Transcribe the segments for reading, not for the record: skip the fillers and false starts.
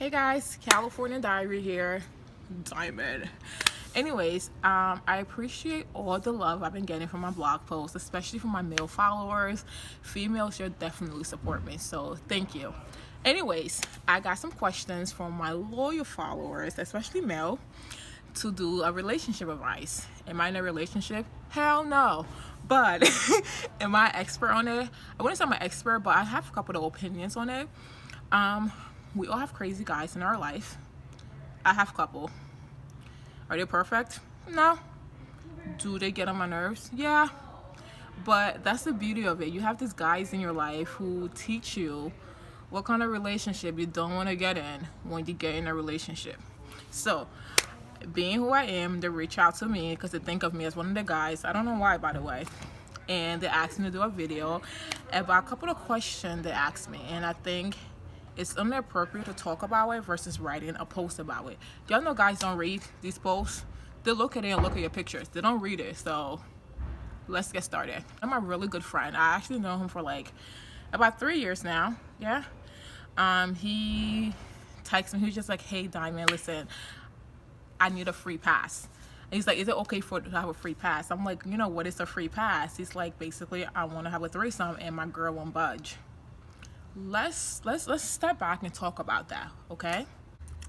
Hey guys, California Diary here. Diamond. Anyways, I appreciate all the love I've been getting from my blog posts, especially from my male followers. Females should definitely support me, so thank you. Anyways, I got some questions from my loyal followers, especially male, to do a relationship advice. Am I in a relationship? Hell no. But am I expert on it? I wouldn't say I'm an expert, but I have a couple of opinions on it. We all have crazy guys in our life. I have a couple. Are they perfect? No. Do they get on my nerves? Yeah. But that's the beauty of it. You have these guys in your life who teach you what kind of relationship you don't want to get in when you get in a relationship. So, being who I am, they reach out to me because they think of me as one of the guys. I don't know why, by the way. And they asked me to do a video about a couple of questions they asked me. And I think it's inappropriate to talk about it versus writing a post about it. Y'all know guys don't read these posts. They look at it and look at your pictures. They don't read it. So let's get started. I'm a really good friend. I actually know him for like about 3 years now. Yeah. He texts me. He's just like, "Hey Diamond, listen, I need a free pass." And he's like, "Is it okay to have a free pass?" I'm like, "You know what is a free pass?" He's like, "Basically, I want to have a threesome and my girl won't budge." Let's step back and talk about that, okay?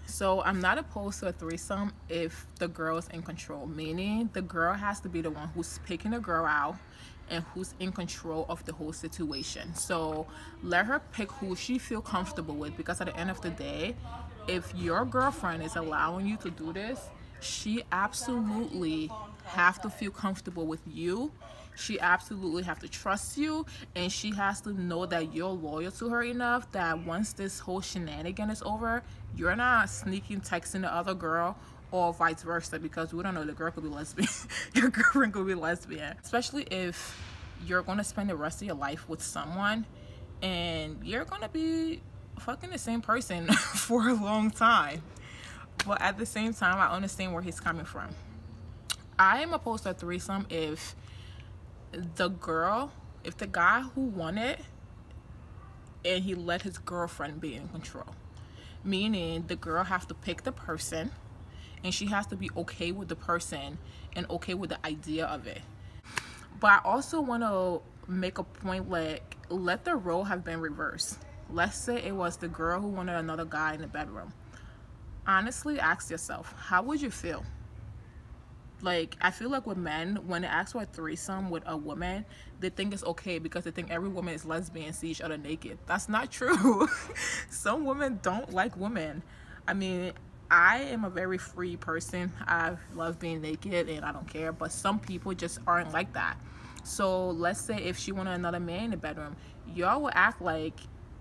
So I'm not opposed to a threesome if the girl is in control, meaning the girl has to be the one who's picking the girl out and who's in control of the whole situation. So let her pick who she feel comfortable with, because at the end of the day, if your girlfriend is allowing you to do this, she absolutely have to feel comfortable with you. She absolutely have to trust you, and she has to know that you're loyal to her enough that once this whole shenanigan is over, you're not sneaking texting the other girl or vice versa, because we don't know, the girl could be lesbian. Your girlfriend could be lesbian. Especially if you're going to spend the rest of your life with someone and you're going to be fucking the same person for a long time. But at the same time, I understand where he's coming from. I am opposed to a threesome if the guy who won it and he let his girlfriend be in control. Meaning the girl has to pick the person and she has to be okay with the person and okay with the idea of it. But I also want to make a point, like, let the role have been reversed. Let's say it was the girl who wanted another guy in the bedroom. Honestly, ask yourself, how would you feel? Like, I feel like with men, when they ask for a threesome with a woman, they think it's okay because they think every woman is lesbian and see each other naked. That's not true. Some women don't like women. I mean, I am a very free person. I love being naked and I don't care, but some people just aren't like that. So let's say if she wanted another man in the bedroom, y'all will act like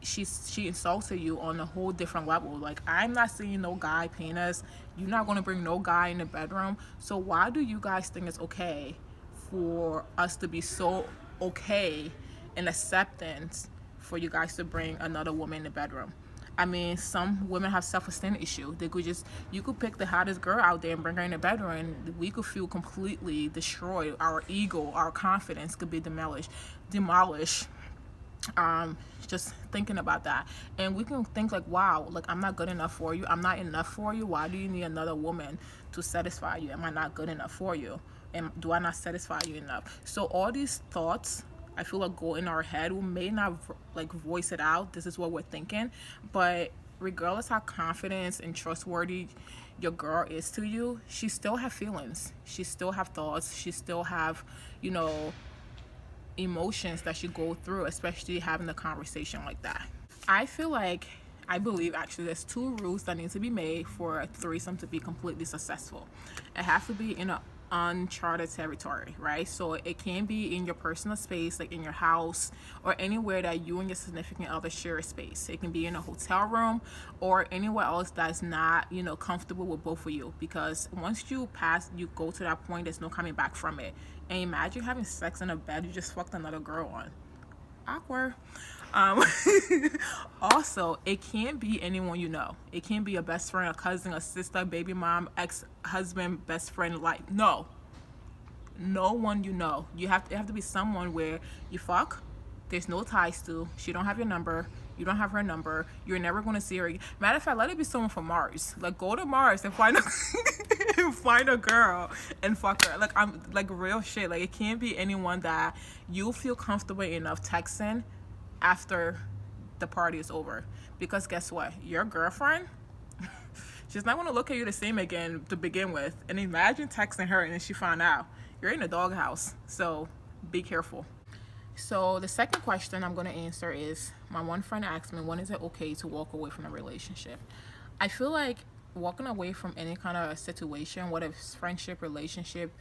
she insulted you on a whole different level. Like, I'm not seeing no guy penis, you're not going to bring no guy in the bedroom, so why do you guys think it's okay for us to be so okay in acceptance for you guys to bring another woman in the bedroom? I mean, some women have self-esteem issue. You could pick the hottest girl out there and bring her in the bedroom and we could feel completely destroyed. Our ego, our confidence could be demolished. Just thinking about that, and we can think like, wow, like, I'm not good enough for you, I'm not enough for you, why do you need another woman to satisfy you? Am I not good enough for you? And do I not satisfy you enough? So all these thoughts, I feel like, go in our head. We may not like voice it out, this is what we're thinking, but regardless how confident and trustworthy your girl is to you, she still have feelings, she still have thoughts, she still have, you know, emotions that you go through, especially having a conversation like that. I believe actually there's 2 rules that need to be made for a threesome to be completely successful. It has to be in an uncharted territory, right? So it can be in your personal space, like in your house or anywhere that you and your significant other share a space. It can be in a hotel room or anywhere else that's not, you know, comfortable with both of you, because once you go to that point, there's no coming back from it. And imagine having sex in a bed you just fucked another girl on. Awkward. Also, it can't be anyone you know. It can't be a best friend, a cousin, a sister, baby mom, ex-husband, best friend. Like, no one you know. It have to be someone where you fuck, there's no ties to, she don't have your number, You don't have her number. You're never going to see her. Matter of fact, let it be someone from Mars. Like, go to Mars and find a and find a girl and fuck her. Like, I'm like real shit. Like, it can't be anyone that you feel comfortable enough texting after the party is over. Because guess what? Your girlfriend, she's not going to look at you the same again to begin with. And imagine texting her and then she found out. You're in a doghouse. So be careful. So the second question I'm going to answer is, my one friend asked me, when is it okay to walk away from a relationship? I feel like walking away from any kind of situation, whether it's friendship, relationship,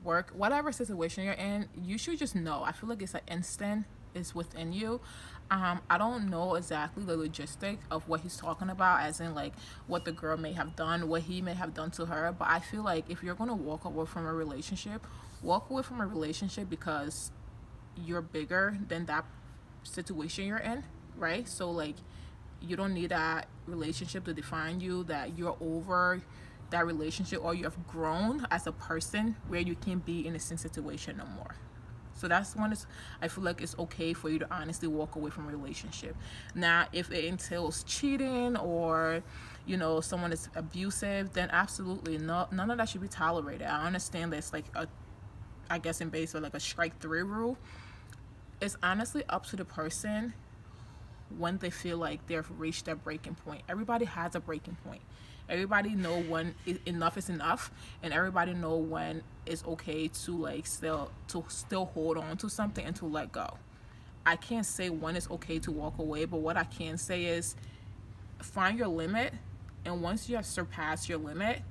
work, whatever situation you're in, you should just know. I feel like it's an instant, it's within you. I don't know exactly the logistic of what he's talking about, as in like what the girl may have done, what he may have done to her. But I feel like if you're going to walk away from a relationship, walk away from a relationship because you're bigger than that situation you're in, right? So like, you don't need that relationship to define you, that you're over that relationship, or you have grown as a person where you can't be in the same situation no more. So that's when I feel like it's okay for you to honestly walk away from a relationship. Now, if it entails cheating, or someone is abusive, then absolutely none of that should be tolerated. I understand that it's like I guess in base of like a strike three rule. It's honestly up to the person when they feel like they've reached their breaking point. Everybody has a breaking point. Everybody know when enough is enough, and everybody know when it's okay to like still hold on to something and to let go. I can't say when it's okay to walk away, but what I can say is find your limit, and once you have surpassed your limit,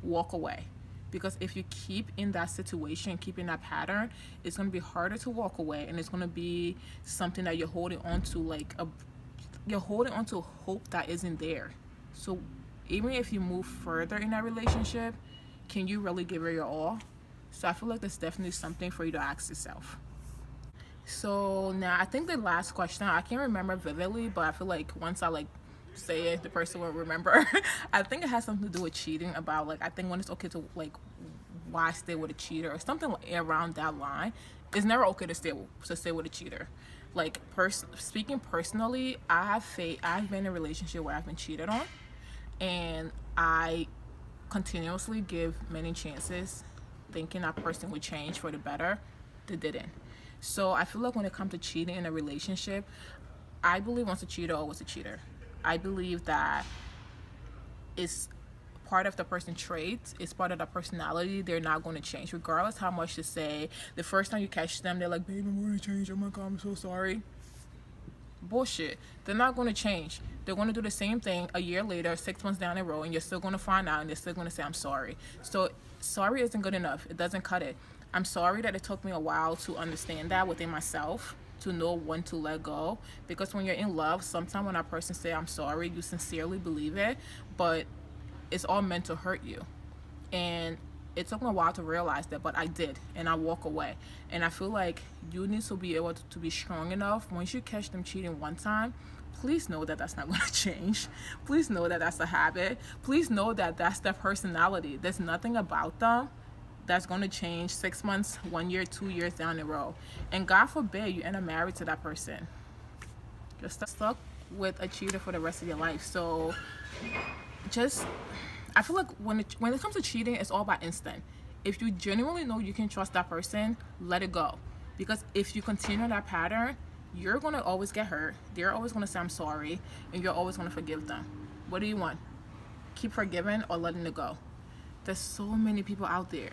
walk away. Because if you keep in that situation, keep in that pattern, it's going to be harder to walk away, and it's going to be something that you're holding on to, you're holding on to hope that isn't there. So even if you move further in that relationship, can you really give it your all? So I feel like that's definitely something for you to ask yourself. So now I think the last question, I can't remember vividly, but I feel like once I say it, the person will remember. I think it has something to do with cheating, about I think when it's okay to why stay with a cheater or something around that line. It's never okay to stay with a cheater. Speaking personally, I've been in a relationship where I've been cheated on, and I continuously give many chances thinking that person would change for the better. They didn't. So I feel like when it comes to cheating in a relationship, I believe once a cheater, always a cheater. I believe that it's part of the person's traits, it's part of the personality. They're not going to change, regardless how much they say. The first time you catch them, they're like, babe, I'm going to change. Oh my God, I'm so sorry. Bullshit. They're not going to change. They're going to do the same thing a year later, 6 months down the road, and you're still going to find out, and they're still going to say, I'm sorry. So sorry isn't good enough. It doesn't cut it. I'm sorry that it took me a while to understand that within myself, to know when to let go. Because when you're in love, sometimes when a person say I'm sorry, you sincerely believe it, but it's all meant to hurt you. And it took me a while to realize that, but I did, and I walk away. And I feel like you need to be able to be strong enough. Once you catch them cheating one time, please know that that's not going to change. Please know that that's a habit. Please know that that's their personality. There's nothing about them that's going to change 6 months, 1 year, 2 years down the road. And God forbid you end up married to that person. You're stuck with a cheater for the rest of your life. So I feel like when it comes to cheating, it's all about instinct. If you genuinely know you can trust that person, let it go. Because if you continue that pattern, you're going to always get hurt. They're always going to say, I'm sorry. And you're always going to forgive them. What do you want? Keep forgiving or letting it go? There's so many people out there